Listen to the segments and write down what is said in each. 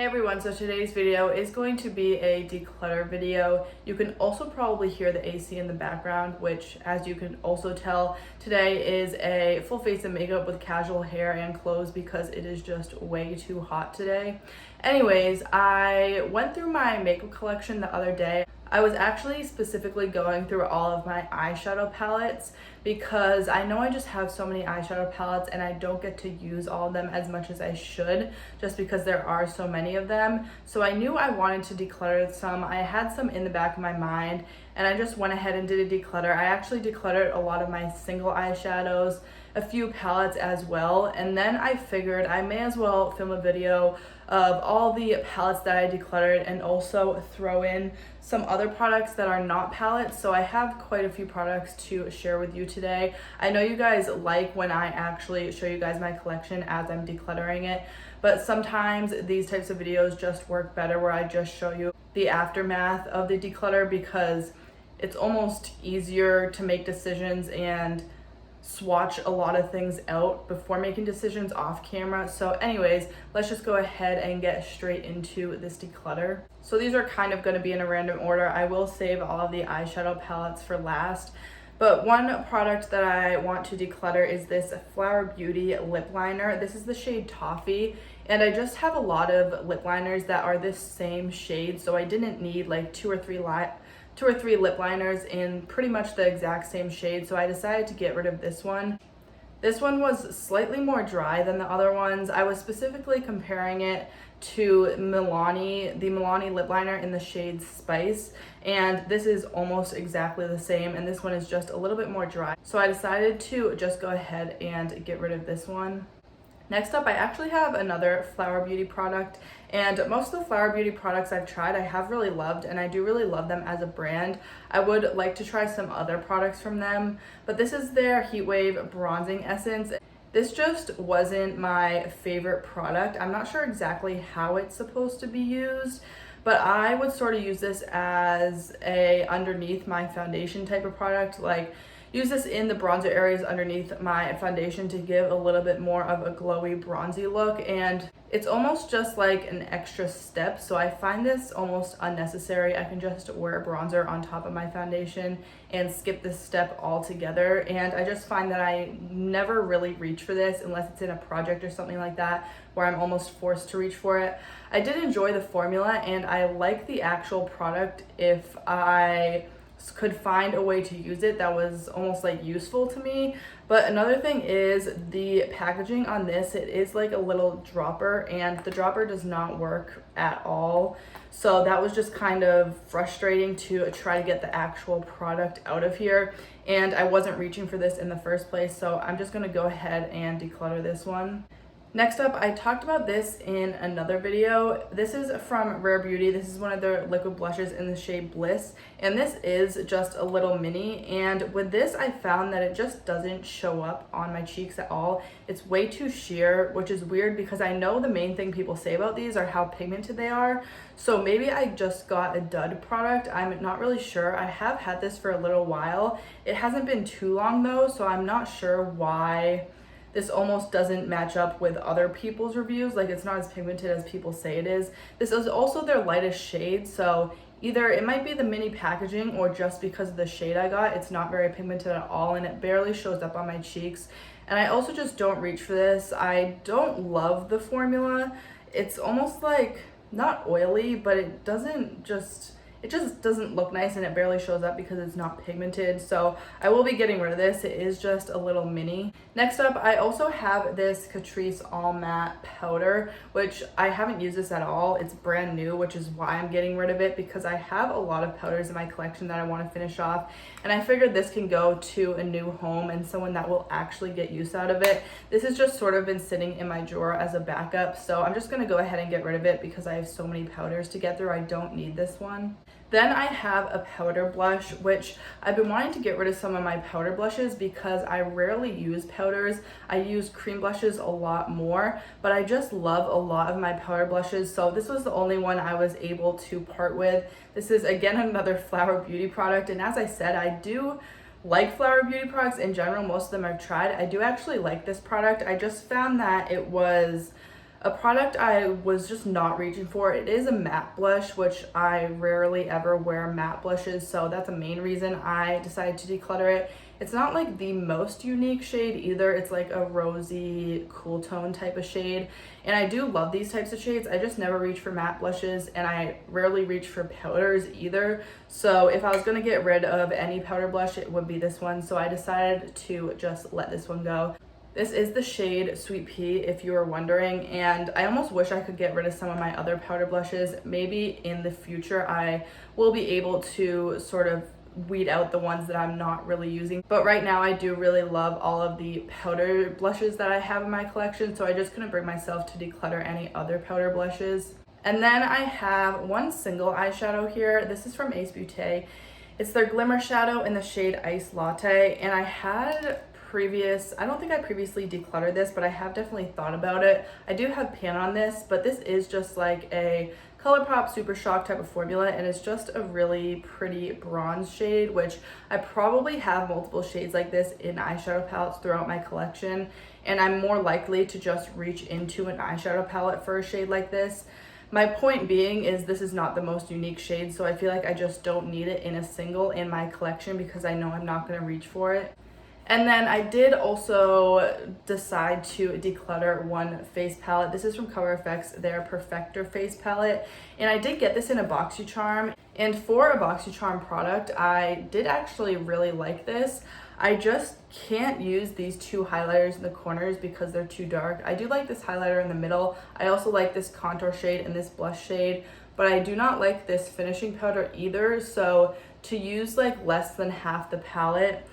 Hey everyone, so today's video is going to be a declutter video. You can also probably hear the AC in the background, which as you can also tell, today is a full face of makeup with casual hair and clothes because it is just way too hot today. Anyways, I went through my makeup collection the other day. I was actually specifically going through all of my eyeshadow palettes because I know I just have so many eyeshadow palettes and I don't get to use all of them as much as I should just because there are so many of them. So I knew I wanted to declutter some. I had some in the back of my mind and I just went ahead and did a declutter. I actually decluttered a lot of my single eyeshadows, a few palettes as well, and then I figured I may as well film a video of all the palettes that I decluttered and also throw in some other products that are not palettes. So I have quite a few products to share with you today. I know you guys like when I actually show you guys my collection as I'm decluttering it, but sometimes these types of videos just work better where I just show you the aftermath of the declutter because it's almost easier to make decisions and swatch a lot of things out before making decisions off camera. So anyways, let's just go ahead and get straight into this declutter. So these are kind of going to be in a random order. I will save all of the eyeshadow palettes for last. But one product that I want to declutter is this Flower Beauty lip liner. This is the shade Toffee, and I just have a lot of lip liners that are this same shade, so I didn't need like two or three lip liners in pretty much the exact same shade, so I decided to get rid of this one. This one was slightly more dry than the other ones. I was specifically comparing it to the Milani lip liner in the shade Spice, and this is almost exactly the same, and this one is just a little bit more dry. So I decided to just go ahead and get rid of this one. Next up, I actually have another Flower Beauty product, and most of the Flower Beauty products I've tried I have really loved, and I do really love them as a brand. I would like to try some other products from them, but this is their Heat Wave Bronzing Essence. This just wasn't my favorite product. I'm not sure exactly how it's supposed to be used, but I would sort of use this as a underneath my foundation type of product, like use this in the bronzer areas underneath my foundation to give a little bit more of a glowy bronzy look, and it's almost just like an extra step, so I find this almost unnecessary. I can just wear bronzer on top of my foundation and skip this step altogether, and I just find that I never really reach for this unless it's in a project or something like that where I'm almost forced to reach for it. I did enjoy the formula and I like the actual product if I could find a way to use it that was almost like useful to me. But another thing is the packaging on this. It is like a little dropper and the dropper does not work at all, so that was just kind of frustrating to try to get the actual product out of here, and I wasn't reaching for this in the first place, so I'm just going to go ahead and declutter this one. Next up, I talked about this in another video. This is from Rare Beauty. This is one of their liquid blushes in the shade Bliss, and this is just a little mini, and with this I found that it just doesn't show up on my cheeks at all. It's way too sheer, which is weird because I know the main thing people say about these are how pigmented they are, so maybe I just got a dud product. I'm not really sure. I have had this for a little while. It hasn't been too long though, so I'm not sure why this almost doesn't match up with other people's reviews. Like, it's not as pigmented as people say it is. This is also their lightest shade, so either it might be the mini packaging or just because of the shade I got, it's not very pigmented at all and it barely shows up on my cheeks. And I also just don't reach for this. I don't love the formula. It's almost like, not oily, but it just doesn't look nice and it barely shows up because it's not pigmented, so I will be getting rid of this. It is just a little mini. Next up, I also have this Catrice All Matte powder, which I haven't used this at all. It's brand new, which is why I'm getting rid of it, because I have a lot of powders in my collection that I want to finish off, and I figured this can go to a new home and someone that will actually get use out of it. This has just sort of been sitting in my drawer as a backup, so I'm just going to go ahead and get rid of it because I have so many powders to get through. I don't need this one. Then I have a powder blush, which I've been wanting to get rid of some of my powder blushes because I rarely use powders. I use cream blushes a lot more, but I just love a lot of my powder blushes, so this was the only one I was able to part with. This is again another Flower Beauty product, and as I said, I do like Flower Beauty products in general. Most of them I've tried. I do actually like this product. I just found that it was A product I was just not reaching for, it is a matte blush, which I rarely ever wear matte blushes, so that's a main reason I decided to declutter it. It's not like the most unique shade either. It's like a rosy, cool tone type of shade. And I do love these types of shades. I just never reach for matte blushes, and I rarely reach for powders either. So if I was gonna get rid of any powder blush, it would be this one. So I decided to just let this one go. This is the shade Sweet Pea, if you were wondering, and I almost wish I could get rid of some of my other powder blushes. Maybe in the future I will be able to sort of weed out the ones that I'm not really using. But right now I do really love all of the powder blushes that I have in my collection, so I just couldn't bring myself to declutter any other powder blushes. And then I have one single eyeshadow here. This is from Ace Beauté. It's their Glimmer Shadow in the shade Ice Latte, and I don't think I previously decluttered this, but I have definitely thought about it. I do have pan on this, but this is just like a ColourPop Super Shock type of formula, and it's just a really pretty bronze shade, which I probably have multiple shades like this in eyeshadow palettes throughout my collection, and I'm more likely to just reach into an eyeshadow palette for a shade like this. My point being is this is not the most unique shade, so I feel like I just don't need it in a single in my collection because I know I'm not going to reach for it. And then I did also decide to declutter one face palette. This is from Color Effects, their Perfector face palette. And I did get this in a BoxyCharm. And for a BoxyCharm product, I did actually really like this. I just can't use these two highlighters in the corners because they're too dark. I do like this highlighter in the middle. I also like this contour shade and this blush shade, but I do not like this finishing powder either. So to use like less than half the palette,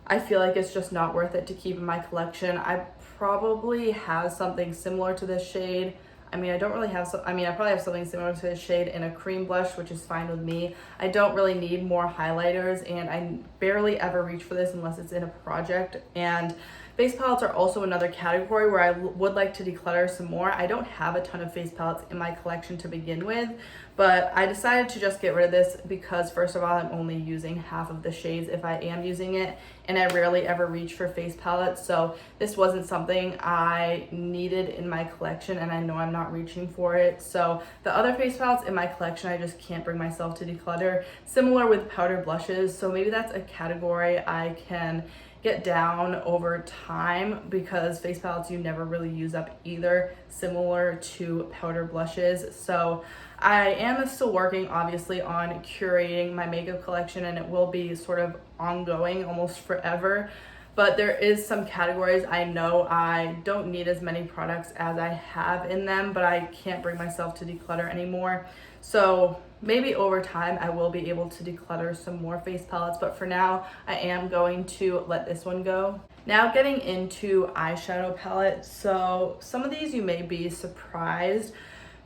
I feel like it's just not worth it to keep in my collection. I probably have something similar to this shade. I probably have something similar to this shade in a cream blush, which is fine with me. I don't really need more highlighters, and I barely ever reach for this unless it's in a project. And face palettes are also another category where I would like to declutter some more. I don't have a ton of face palettes in my collection to begin with, but I decided to just get rid of this because first of all, I'm only using half of the shades if I am using it, and I rarely ever reach for face palettes, so this wasn't something I needed in my collection, and I know I'm not reaching for it. So the other face palettes in my collection, I just can't bring myself to declutter. Similar with powder blushes, so maybe that's a category I can get down over time because face palettes you never really use up either, similar to powder blushes. So I am still working obviously on curating my makeup collection, and it will be sort of ongoing almost forever. But there is some categories I know I don't need as many products as I have in them, but I can't bring myself to declutter anymore. So maybe over time I will be able to declutter some more face palettes, but for now I am going to let this one go. Now getting into eyeshadow palette. So some of these you may be surprised.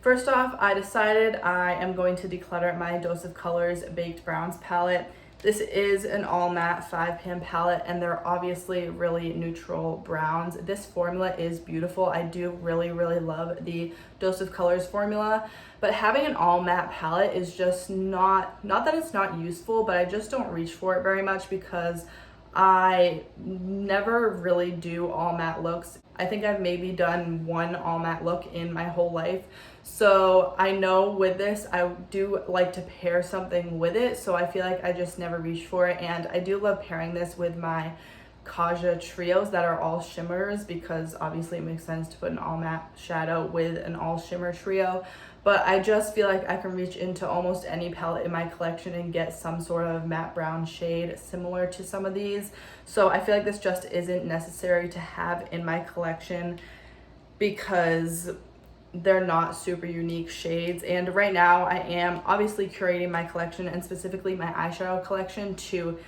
First off, I decided I am going to declutter my Dose of Colors Baked Browns palette. This is an all matte 5-pan palette, and they're obviously really neutral browns. This formula is beautiful. I do really love the Dose of Colors formula, but having an all matte palette is just not that it's not useful, but I just don't reach for it very much because I never really do all matte looks. I think I've maybe done one all matte look in my whole life. So I know with this, I do like to pair something with it. So I feel like I just never reach for it. And I do love pairing this with my Kaja trios that are all shimmers because obviously it makes sense to put an all matte shadow with an all shimmer trio. But I just feel like I can reach into almost any palette in my collection and get some sort of matte brown shade similar to some of these. So I feel like this just isn't necessary to have in my collection because they're not super unique shades. And right now I am obviously curating my collection, and specifically my eyeshadow collection, to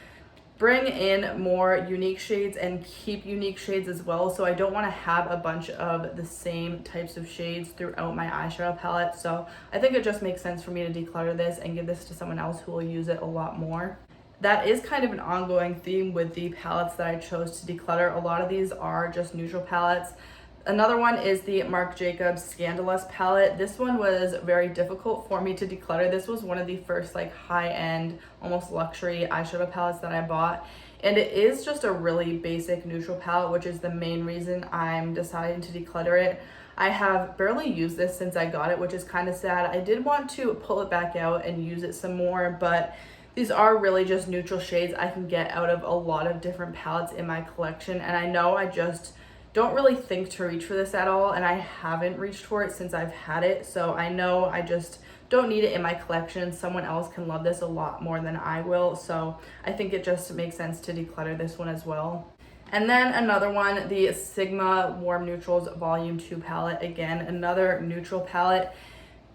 bring in more unique shades and keep unique shades as well. So I don't want to have a bunch of the same types of shades throughout my eyeshadow palette. So I think it just makes sense for me to declutter this and give this to someone else who will use it a lot more. That is kind of an ongoing theme with the palettes that I chose to declutter. A lot of these are just neutral palettes. Another one is the Marc Jacobs Scandalous palette. This one was very difficult for me to declutter. This was one of the first like high-end, almost luxury eyeshadow palettes that I bought. And it is just a really basic neutral palette, which is the main reason I'm deciding to declutter it. I have barely used this since I got it, which is kind of sad. I did want to pull it back out and use it some more, but these are really just neutral shades I can get out of a lot of different palettes in my collection, and I know I just don't really think to reach for this at all, and I haven't reached for it since I've had it, so I know I just don't need it in my collection. Someone else can love this a lot more than I will, so I think it just makes sense to declutter this one as well. And then another one, the Sigma Warm Neutrals Volume 2 palette. Again, another neutral palette.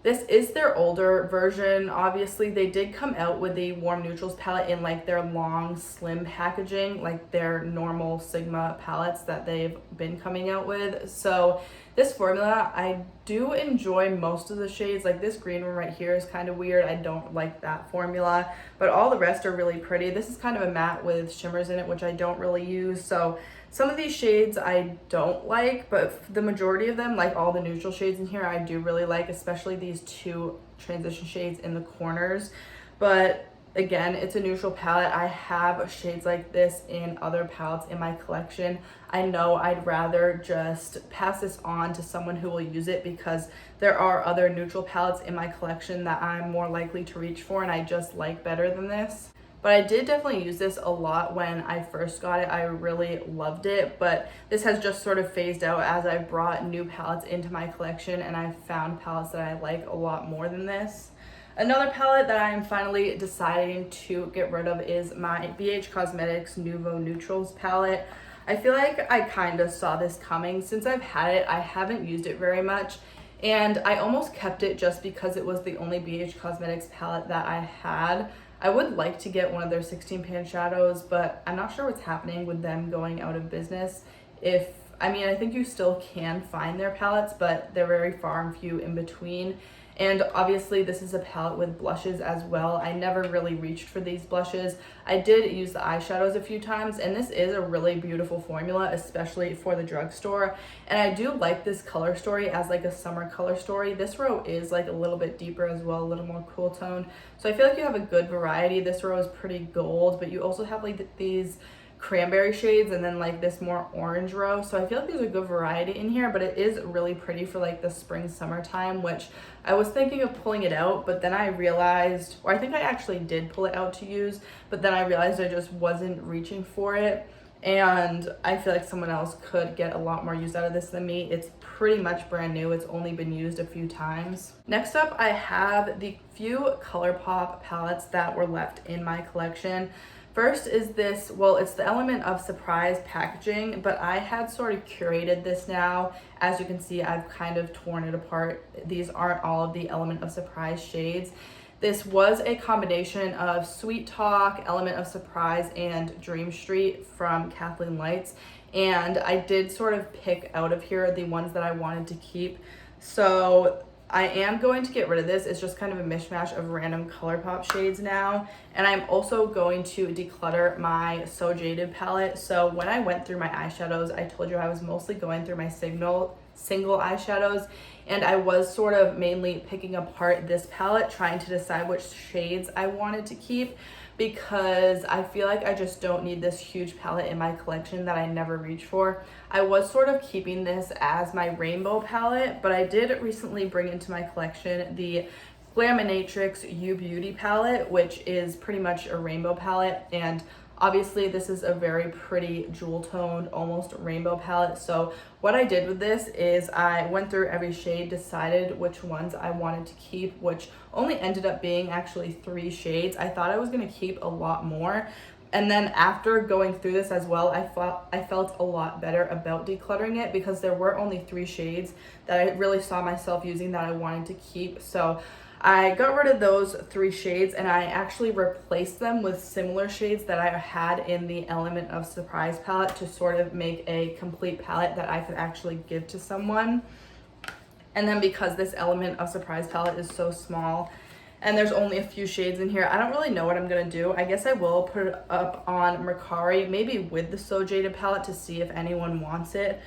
This is their older version. Obviously, they did come out with the Warm Neutrals palette in like their long, slim packaging, like their normal Sigma palettes that they've been coming out with. So this formula, I do enjoy most of the shades. Like this green one right here is kind of weird. I don't like that formula, but all the rest are really pretty. This is kind of a matte with shimmers in it, which I don't really use. So some of these shades I don't like, but the majority of them, like all the neutral shades in here, I do really like, especially these two transition shades in the corners. But again, it's a neutral palette. I have shades like this in other palettes in my collection. I know I'd rather just pass this on to someone who will use it, because there are other neutral palettes in my collection that I'm more likely to reach for and I just like better than this. But I did definitely use this a lot when I first got it. I really loved it, but this has just sort of phased out as I've brought new palettes into my collection and I've found palettes that I like a lot more than this. Another palette that I'm finally deciding to get rid of is my BH Cosmetics Nouveau Neutrals palette. I feel like I kind of saw this coming. Since I've had it, I haven't used it very much, and I almost kept it just because it was the only BH Cosmetics palette that I had. I would like to get one of their 16 pan shadows, but I'm not sure what's happening with them going out of business. I think you still can find their palettes, but they're very far and few in between. And obviously this is a palette with blushes as well. I never really reached for these blushes. I did use the eyeshadows a few times, and this is a really beautiful formula, especially for the drugstore. And I do like this color story as like a summer color story. This row is like a little bit deeper as well, a little more cool toned. So I feel like you have a good variety. This row is pretty gold, but you also have like these cranberry shades and then like this more orange row. So I feel like there's a good variety in here, but it is really pretty for like the spring summertime, which I was thinking of pulling it out, but then I realized, or I think I actually did pull it out to use, but then I realized I just wasn't reaching for it. And I feel like someone else could get a lot more use out of this than me. It's pretty much brand new. It's only been used a few times. Next up, I have the few ColourPop palettes that were left in my collection. First is this, well, it's the Element of Surprise packaging, but I had sort of curated this now. As you can see, I've kind of torn it apart. These aren't all of the Element of Surprise shades. This was a combination of Sweet Talk, Element of Surprise, and Dream Street from Kathleen Lights. And I did sort of pick out of here the ones that I wanted to keep. So I am going to get rid of this. It's just kind of a mishmash of random ColourPop shades now. And I'm also going to declutter my So Jaded palette. So when I went through my eyeshadows, I told you I was mostly going through my single eyeshadows, and I was sort of mainly picking apart this palette, trying to decide which shades I wanted to keep, because I feel like I just don't need this huge palette in my collection that I never reach for. I was sort of keeping this as my rainbow palette, but I did recently bring into my collection the Glaminatrix You Beauty palette, which is pretty much a rainbow palette. And obviously this is a very pretty jewel toned, almost rainbow palette. So what I did with this is I went through every shade, decided which ones I wanted to keep, which only ended up being actually 3 shades. I thought I was going to keep a lot more. And then after going through this as well, I felt a lot better about decluttering it, because there were only 3 shades that I really saw myself using that I wanted to keep. So I got rid of those 3 shades, and I actually replaced them with similar shades that I had in the Element of Surprise palette to sort of make a complete palette that I could actually give to someone. And then because this Element of Surprise palette is so small and there's only a few shades in here, I don't really know what I'm gonna do. I guess I will put it up on Mercari, maybe with the So Jaded palette, to see if anyone wants it.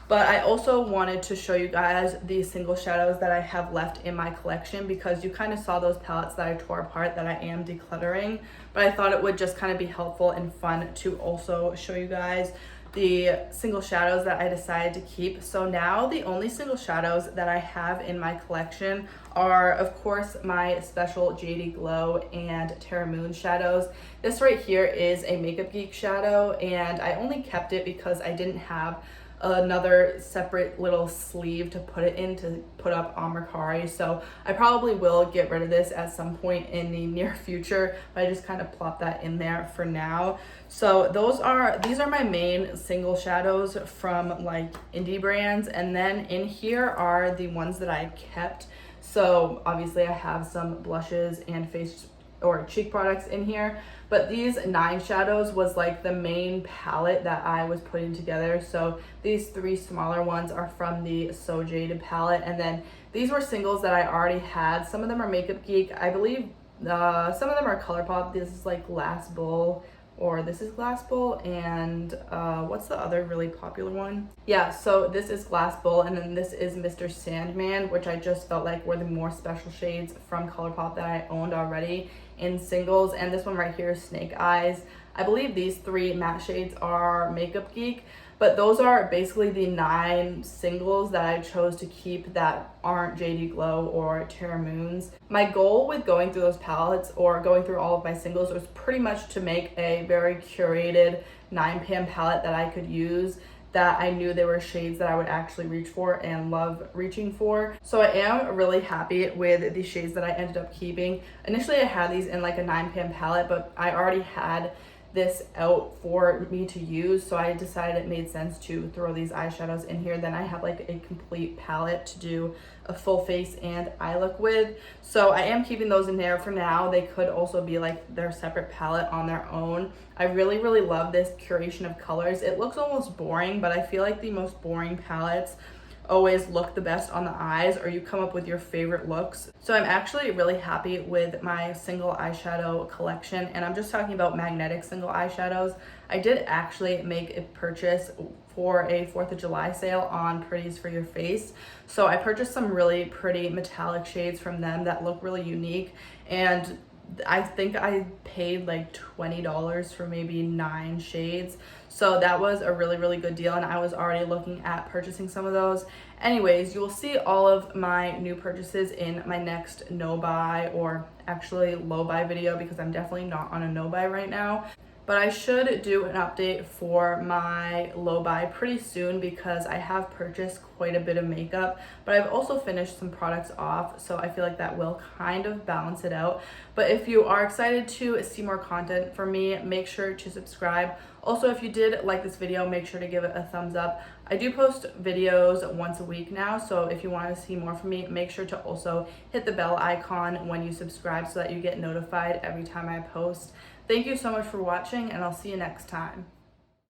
But I also wanted to show you guys the single shadows that I have left in my collection, because you kind of saw those palettes that I tore apart that I am decluttering. But I thought it would just kind of be helpful and fun to also show you guys. the single shadows that I decided to keep. So now the only single shadows that I have in my collection are, of course, my special JD Glow and Terra Moon shadows. This right here is a Makeup Geek shadow, and I only kept it because I didn't have another separate little sleeve to put it in to put up on Mercari. So I probably will get rid of this at some point in the near future, but I just kind of plop that in there for now. So these are my main single shadows from like indie brands, and then in here are the ones that I kept. So obviously I have some blushes and face or cheek products in here, but these 9 shadows was like the main palette that I was putting together. So these 3 smaller ones are from the So Jaded palette, and then these were singles that I already had. Some of them are Makeup Geek, I believe. Some of them are ColourPop. This is like Glass Bowl, or this is Glass Bowl, and what's the other really popular one? Yeah, so this is Glass Bowl, and then this is Mr. Sandman, which I just felt like were the more special shades from ColourPop that I owned already in singles. And this one right here is Snake Eyes. I believe these 3 matte shades are Makeup Geek, but those are basically the 9 singles that I chose to keep that aren't JD Glow or Terra Moons. My goal with going through those palettes or going through all of my singles was pretty much to make a very curated 9-pan palette that I could use, that I knew there were shades that I would actually reach for and love reaching for. So I am really happy with the shades that I ended up keeping. Initially I had these in like a 9-pan palette, but I already had this out for me to use, so I decided it made sense to throw these eyeshadows in here. Then I have like a complete palette to do a full face and eye look with. So I am keeping those in there for now. They could also be like their separate palette on their own. I really love this curation of colors. It looks almost boring, but I feel like the most boring palettes always look the best on the eyes, or you come up with your favorite looks. So I'm actually really happy with my single eyeshadow collection, and I'm just talking about magnetic single eyeshadows. I did actually make a purchase for a 4th of July sale on Pretties for Your Face. So I purchased some really pretty metallic shades from them that look really unique, and I think I paid like $20 for maybe 9 shades. So that was a really good deal, and I was already looking at purchasing some of those. Anyways, you will see all of my new purchases in my next no buy, or actually low buy video, because I'm definitely not on a no buy right now. But I should do an update for my low buy pretty soon, because I have purchased quite a bit of makeup, but I've also finished some products off, so I feel like that will kind of balance it out. But if you are excited to see more content from me, make sure to subscribe. Also, if you did like this video, make sure to give it a thumbs up. I do post videos once a week now, so if you want to see more from me, make sure to also hit the bell icon when you subscribe so that you get notified every time I post. Thank you so much for watching, and I'll see you next time.